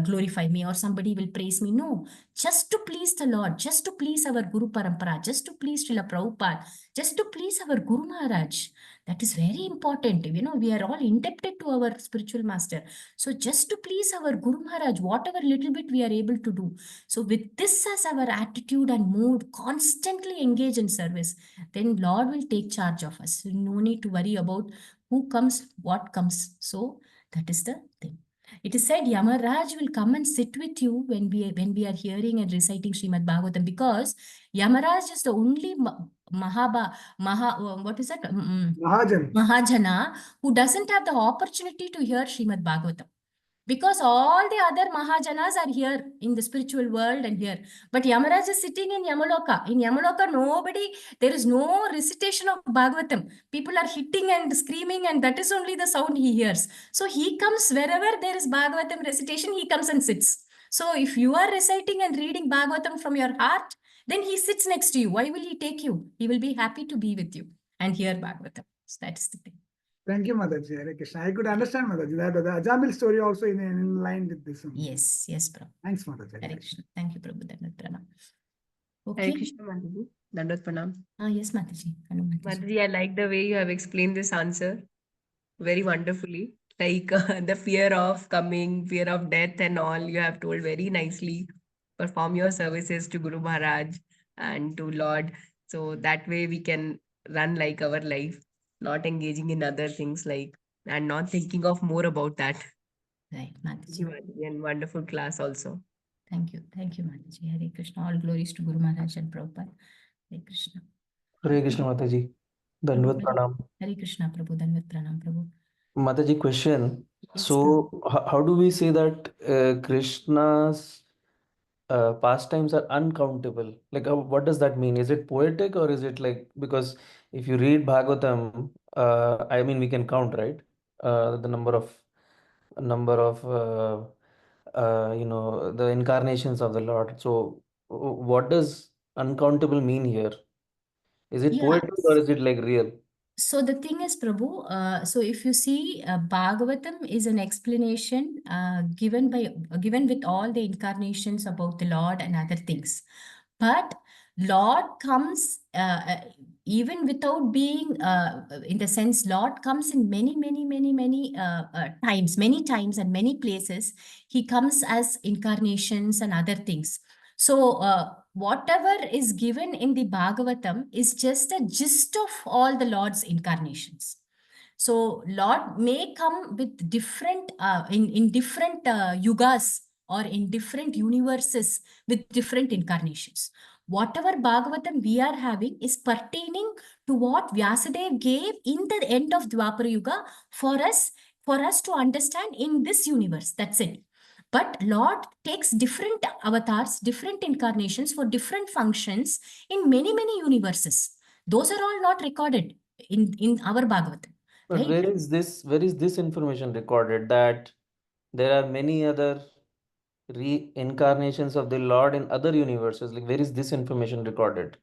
glorify me or somebody will praise me. No, just to please the Lord, just to please our Guru Parampara, just to please Srila Prabhupada, just to please our Guru Maharaj. That is very important. We are all indebted to our spiritual master. So just to please our Guru Maharaj, whatever little bit we are able to do. So with this as our attitude and mood, constantly engage in service, then Lord will take charge of us. No need to worry about who comes, what comes. So that is the thing. It is said Yamaraj will come and sit with you when we are hearing and reciting Srimad Bhagavatam, because Yamaraj is the only what is that? Mahajan. Mahajana who doesn't have the opportunity to hear Srimad Bhagavatam. Because all the other Mahajanas are here in the spiritual world and here. But Yamaraj is sitting in Yamaloka. In Yamaloka, there is no recitation of Bhagavatam. People are hitting and screaming, and that is only the sound he hears. So he comes wherever there is Bhagavatam recitation, he comes and sits. So if you are reciting and reading Bhagavatam from your heart, then he sits next to you. Why will he take you? He will be happy to be with you and hear Bhagavatam. So that is the thing. Thank you, Mataji. Hare Krishna. I could understand, Mataji, that the Ajamil story also in line with this one. Yes, Prabhu. Thanks, Mataji. Hare Krishna. Thank you, Prabhu. Dandavat pranam. Hare Okay. Krishna, Mataji. Dandavat pranam. Yes, Mataji. Hello, Mataji. Mataji, I like the way you have explained this answer very wonderfully. Like the fear of coming, fear of death, and all you have told very nicely. Perform your services to Guru Maharaj and to Lord. So that way we can run like our life, not engaging in other things and not thinking of more about that. Right, Thank Mataji. you, Mataji, and wonderful class also. Thank you, Mataji. Hare Krishna. All glories to Guru Maharaj and Prabhupada. Hare Krishna. Hare Krishna Mataji. Dandavat pranam. Hare Krishna, Prabhu. Dandavat pranam, Prabhu. Mataji, question. Yes, So, how do we say that Krishna's pastimes are uncountable? Like, what does that mean? Is it poetic or is it like, because if you read Bhagavatam, I mean, we can count, right? The number of the incarnations of the Lord. So, what does uncountable mean here? Is it poetic or Yes. is it like real? So the thing is, Prabhu, so if you see, Bhagavatam is an explanation given with all the incarnations about the Lord and other things. But Lord comes even without being, in the sense, Lord comes in many times, many times and many places. He comes as incarnations and other things. So whatever is given in the Bhagavatam is just a gist of all the Lord's incarnations. So Lord may come with different, in different yugas or in different universes with different incarnations. Whatever Bhagavatam we are having is pertaining to what Vyasadeva gave in the end of Dwapara Yuga for us to understand in this universe. That's it. But Lord takes different avatars, different incarnations for different functions in many universes. Those are all not recorded in our Bhagavatam. But Right? where is this information recorded that there are many other reincarnations of the Lord in other universes? Like, where is this information recorded?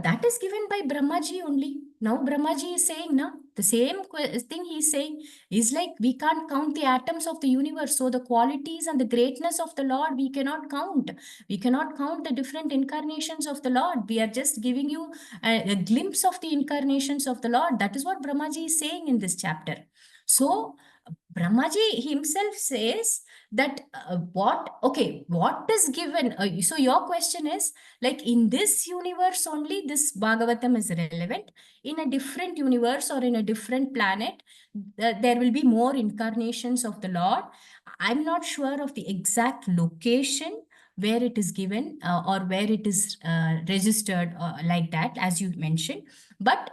That is given by Brahmaji only. Now Brahmaji is saying, na, the same thing he's saying is like we can't count the atoms of the universe. So the qualities and the greatness of the Lord, we cannot count. We cannot count the different incarnations of the Lord. We are just giving you a glimpse of the incarnations of the Lord. That is what Brahmaji is saying in this chapter. So Brahmaji himself says that what is given. So your question is, like, in this universe only this Bhagavatam is relevant. In a different universe or in a different planet, there will be more incarnations of the Lord. I'm not sure of the exact location where it is given or where it is registered like that, as you mentioned. But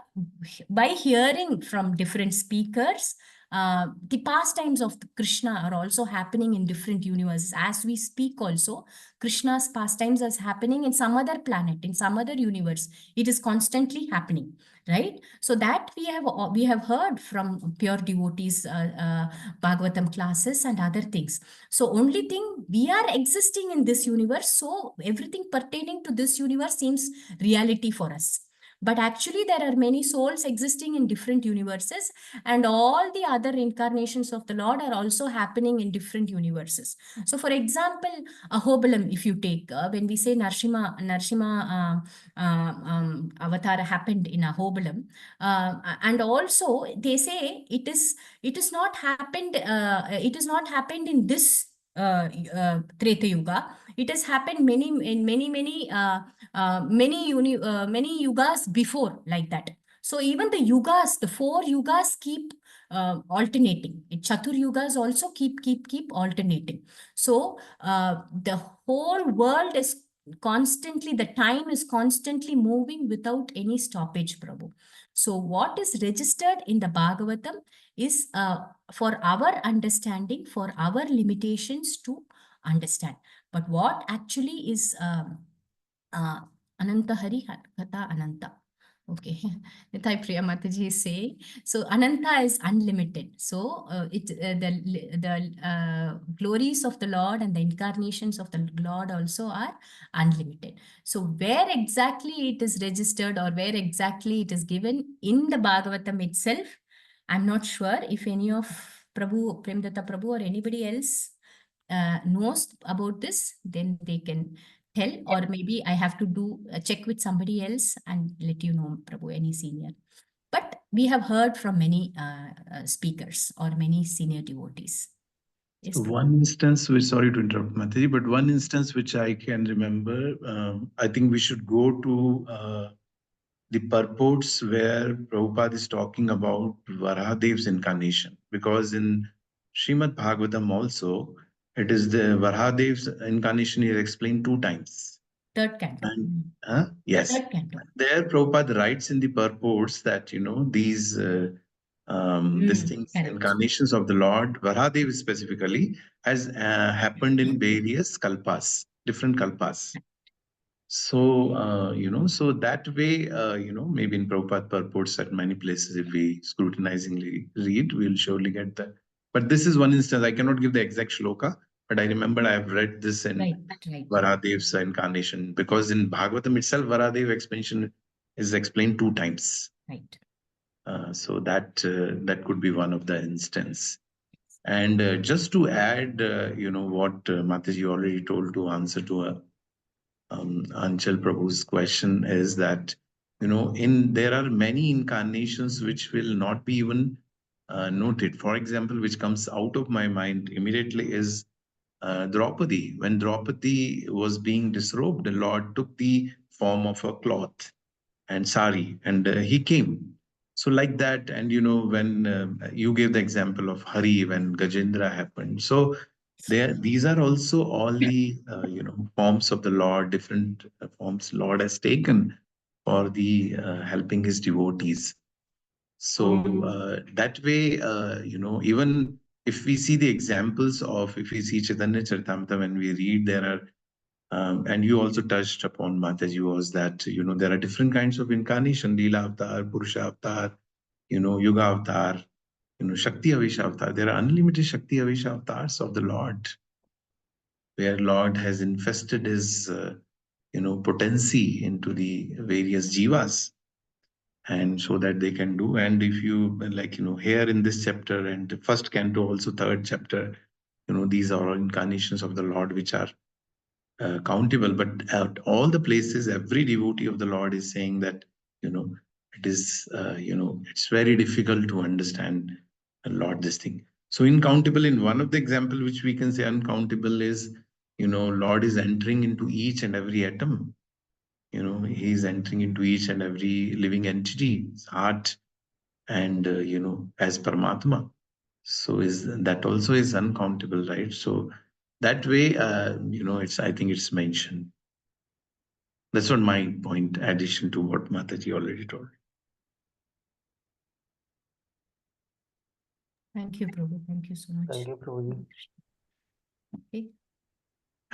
by hearing from different speakers, the pastimes of Krishna are also happening in different universes. As we speak also, Krishna's pastimes is happening in some other planet, in some other universe. It is constantly happening, right? So that we have heard from pure devotees, Bhagavatam classes and other things. So only thing, we are existing in this universe. So everything pertaining to this universe seems reality for us. But actually, there are many souls existing in different universes, and all the other incarnations of the Lord are also happening in different universes. So, for example, Ahobalam, if you take, when we say Narsimha avatar happened in Ahobalam, and also they say it is not happened. It is not happened in this Treta Yuga. It has happened many yugas before, like that. So even the yugas, the 4 yugas keep alternating. Chatur yugas also keep alternating. So the whole world is constantly, the time is constantly moving without any stoppage, Prabhu. So what is registered in the Bhagavatam is for our understanding, for our limitations to understand. But what actually is Ananta Hari Katha Ananta. Okay, Nitai Priya Mataji is saying, so Ananta is unlimited. So the glories of the Lord and the incarnations of the Lord also are unlimited. So where exactly it is registered or where exactly it is given in the Bhagavatam itself, I'm not sure. If any of Prabhu, Premdatta Prabhu or anybody else knows about this, then they can tell, or maybe I have to do a check with somebody else and let you know, Prabhu, any senior. But we have heard from many speakers or many senior devotees. Yes, Prabhu. One instance, which, sorry to interrupt, Mataji, but one instance which I can remember, I think we should go to the purports where Prabhupada is talking about Varahadev's incarnation, because in Srimad Bhagavatam also, it is the Varahadev's incarnation is explained 2 times. Third canto. And, yes. Third canto. There Prabhupada writes in the purports that, you know, these these things, correct. incarnations of the Lord, Varahadev specifically, has happened in various kalpas, different kalpas. So, you know, so that way, you know, maybe in Prabhupada purports at many places, if we scrutinizingly read, we'll surely get that. But this is one instance. I cannot give the exact shloka, but I remember I have read this in Right. Varahadev's incarnation, because in Bhagavatam itself, Varahadev expansion is explained 2 times. Right. So that could be one of the instance. And just to add, what Mataji already told to answer to Anchal Prabhu's question is that, there are many incarnations which will not be even noted. For example, which comes out of my mind immediately is Draupadi. When Draupadi was being disrobed, the Lord took the form of a cloth and sari, and he came. So like that, and when you gave the example of Hari when Gajendra happened. So these are also all the forms of the Lord, different forms Lord has taken for the helping his devotees. So that way, even if we see the examples of, if we see Chaitanya Charitamrita, when we read, there are and you also touched upon, Mataji, was that, there are different kinds of incarnation: Leela Avatar, Purusha Avatar, Yuga Avatar, Shakti Avesha Avatar. There are unlimited Shakti Avesha avatars of the Lord, where Lord has infested his, potency into the various jivas, and so that they can do. And if you like, here in this chapter and the first canto, also third chapter, these are all incarnations of the Lord which are countable. But at all the places, every devotee of the Lord is saying that, it is, it's very difficult to understand a Lord this thing. So incountable, in one of the example which we can say uncountable is, Lord is entering into each and every atom. He is entering into each and every living entity, heart, and as Paramatma. So is that also is uncountable, right? So that way, I think it's mentioned. That's what my point, addition to what Mataji already told. Thank you, Prabhu. Thank you so much. Thank you, Prabhuji. Okay.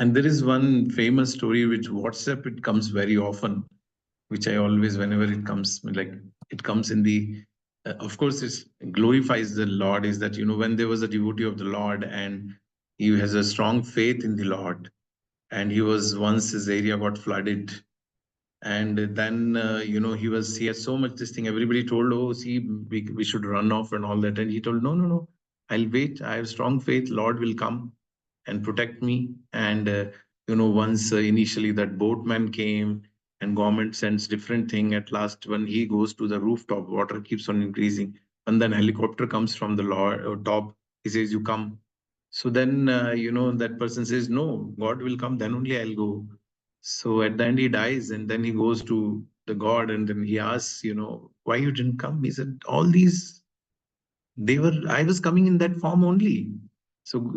And there is one famous story which WhatsApp, it comes very often, which I always, whenever it comes, like it comes in the, of course, it glorifies the Lord, is that, when there was a devotee of the Lord and he has a strong faith in the Lord, and he was, once his area got flooded, and then he had so much this thing, everybody told, oh, see, we should run off and all that, and he told, no, I'll wait, I have strong faith, Lord will come and protect me. And once initially that boatman came, and government sends different thing, at last when he goes to the rooftop, water keeps on increasing, and then helicopter comes from the top, he says, you come. So then that person says, no, God will come, then only I'll go. So at the end he dies, and then he goes to the God, and then he asks, why you didn't come? He said, all these, I was coming in that form only. So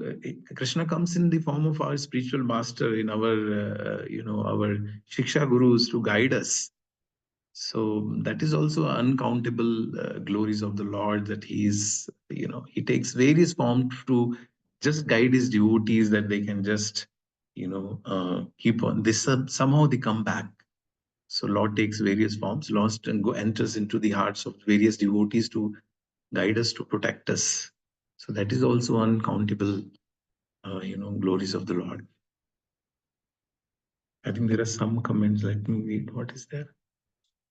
Krishna comes in the form of our spiritual master, in our, our Shiksha Gurus, to guide us. So that is also uncountable glories of the Lord, that he is, he takes various forms to just guide his devotees, that they can just, keep on. This somehow they come back. So Lord takes various forms, lost and enters into the hearts of various devotees to guide us, to protect us. So that is also uncountable, glories of the Lord. I think there are some comments. Let me read. What is there?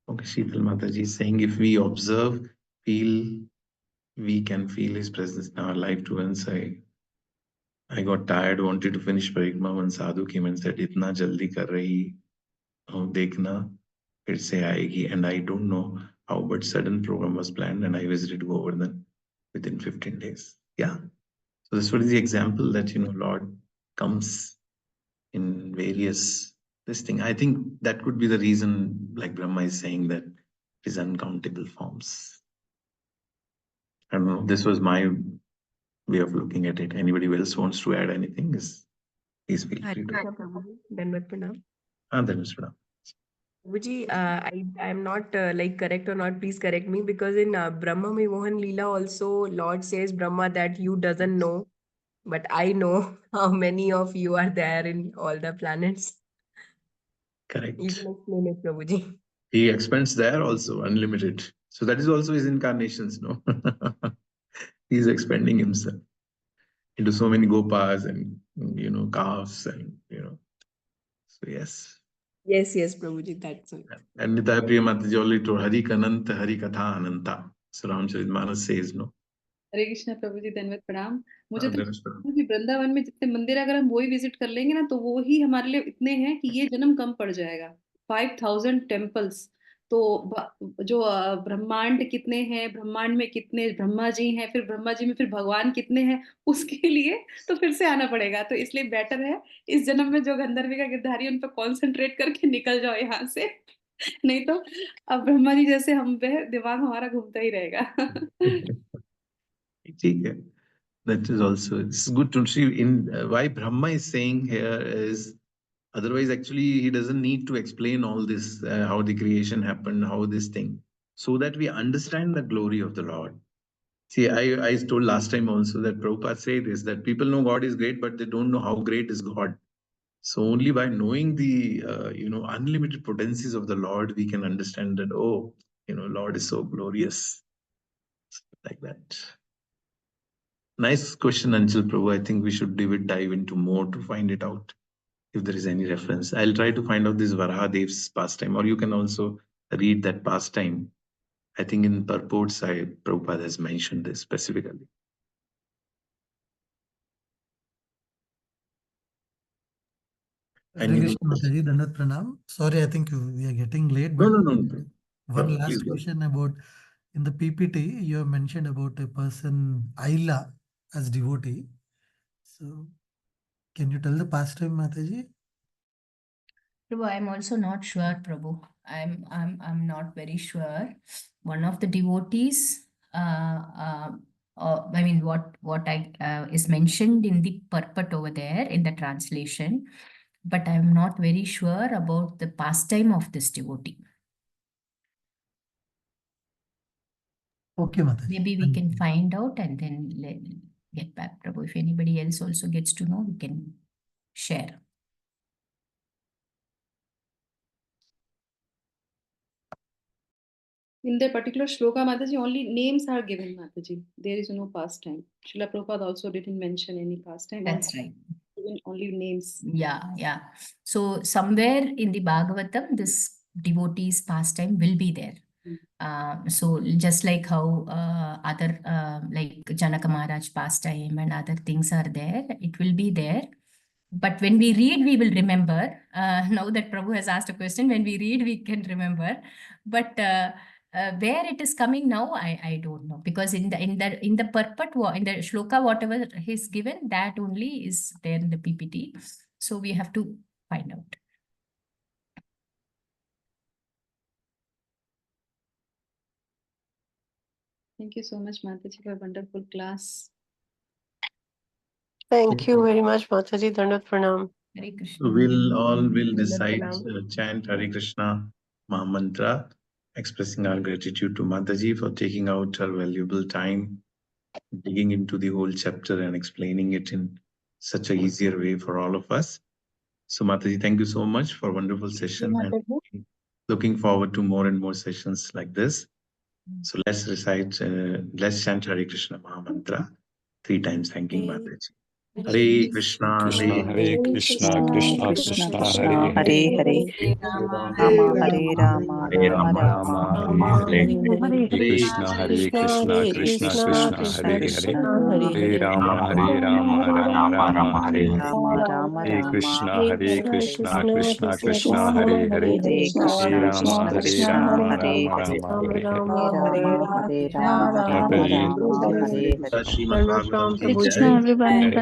Okay, Sheetal Mataji is saying, if we observe, feel, we can feel his presence in our life too. Once I got tired, wanted to finish Parikma, one sadhu came and said, "Itna jaldi kar rahi ho, dekhna, फिर से आएगी." And I don't know how, but sudden program was planned, and I visited Govardhan within 15 days. Yeah. So this was the example that, Lord comes in various this thing. I think that could be the reason, like Brahma is saying, that it is uncountable forms. I don't know. This was my way of looking at it. Anybody else wants to add anything? Please feel Hare free to. Krishna, Prabhuji. Dandavat pranam. Then Mr. Ram. Prabhuji, I am not like correct or not. Please correct me, because in Brahma Mai Mohan Leela also Lord says Brahma that you doesn't know, but I know how many of you are there in all the planets. You Correct. can explain it, Prabhuji. He expands there also, unlimited. So that is also his incarnations, no? He is expanding himself into so many gopas and, calves and, So yes. Yes, Prabhuji, that's it. And Nitaya Priya Mataji already told, Hari Kananta, Hari Katha Ananta. So Ramcharitmanas says no. हरे कृष्ण प्रभु जी, धन्यवाद, प्रणाम। मुझे तो Dhanwad Pranam. लगता है कि वृंदावन में जितने मंदिर अगर हम वही विजिट कर लेंगे ना, तो वो ही हमारे लिए इतने हैं कि ये जन्म कम पड़ जाएगा। 5000 टेम्पल्स, तो जो ब्रह्मांड कितने हैं, ब्रह्मांड में कितने ब्रह्मा जी हैं, फिर ब्रह्मा जी में फिर भगवान कितने हैं, उसके लिए तो फिर से आना पड़ेगा। तो इसलिए बेटर है इस जन्म में जो गंधर्विका गिरधारी उन पर कॉन्सेंट्रेट करके निकल जाओ यहाँ से। नहीं तो अब ब्रह्मा जी जैसे हम पे दिमाग हमारा घूमता ही रहेगा। ठीक है. That is also, it's good to see in why Brahma is saying here is, otherwise actually he doesn't need to explain all this, how the creation happened, how this thing, so that we understand the glory of the Lord. See, I told last time also that Prabhupada said this, that people know God is great, but they don't know how great is God. So only by knowing the unlimited potencies of the Lord, we can understand that, oh, Lord is so glorious, like that. Nice question, Anshul Prabhu. I think we should dive into more to find it out, if there is any reference. I'll try to find out this Varahadev's pastime, or you can also read that pastime. I think in purports, Prabhupada has mentioned this specifically. Hare Krishna, Mataji, Dandavat Pranam. Sorry, I think we are getting late, but No. one Please last go. question about, in the PPT, you have mentioned about a person, Aila, as devotee. So, can you tell the pastime, Mataji? Prabhu, I'm also not sure, Prabhu. I'm not very sure. One of the devotees, I mean, what is mentioned in the purport over there in the translation, but I'm not very sure about the pastime of this devotee. Okay, Mataji. Maybe we can find out and then get back, Prabhu. If anybody else also gets to know, we can share. In the particular shloka, Mataji, only names are given, Mataji. There is no pastime. Srila Prabhupada also didn't mention any pastime. That's right. Only names. Yeah. So somewhere in the Bhagavatam, this devotee's pastime will be there. So just like how other like Janaka Maharaj pastime and other things are there, it will be there. But when we read, we will remember. Now that Prabhu has asked a question, when we read, we can remember. But where it is coming now, I don't know, because in the purport, in the shloka, whatever is given, that only is there in the PPT. So we have to find out. Thank you so much, Mataji, for a wonderful class. Thank you very much, Mataji. Dandavat Pranam. Hare Krishna. We'll decide, Pranam. chant Hare Krishna Mahamantra, expressing our gratitude to Mataji for taking out her valuable time, digging into the whole chapter and explaining it in such a easier way for all of us. So Mataji, thank you so much for a wonderful session, and looking forward to more and more sessions like this. So let's chant Hare Krishna Mahamantra 3 times, thanking Mataji. Hare Krishna, Hare Krishna, Krishna Krishna, Hare Hare Hare, Hare, Rama Hare Rama, Rama, Rama Rama, Hare Hare. Hare, Hare Krishna, Hare Krishna, Krishna Krishna, Hare Hare. Hare Rama, Rama, Rama, Hare Hare. Rama Hare Rama, Krishna, Hare Krishna, Krishna Krishna Krishna, Hare Hare. Hare Hare Rama, Krishna, Rama, Hare Rama, Hare, Hare Hare. Hare Rama, Hare Rama, Mataji. Rama Hare Hare. Srimad Bhagavatam Krishna, everybody. Hare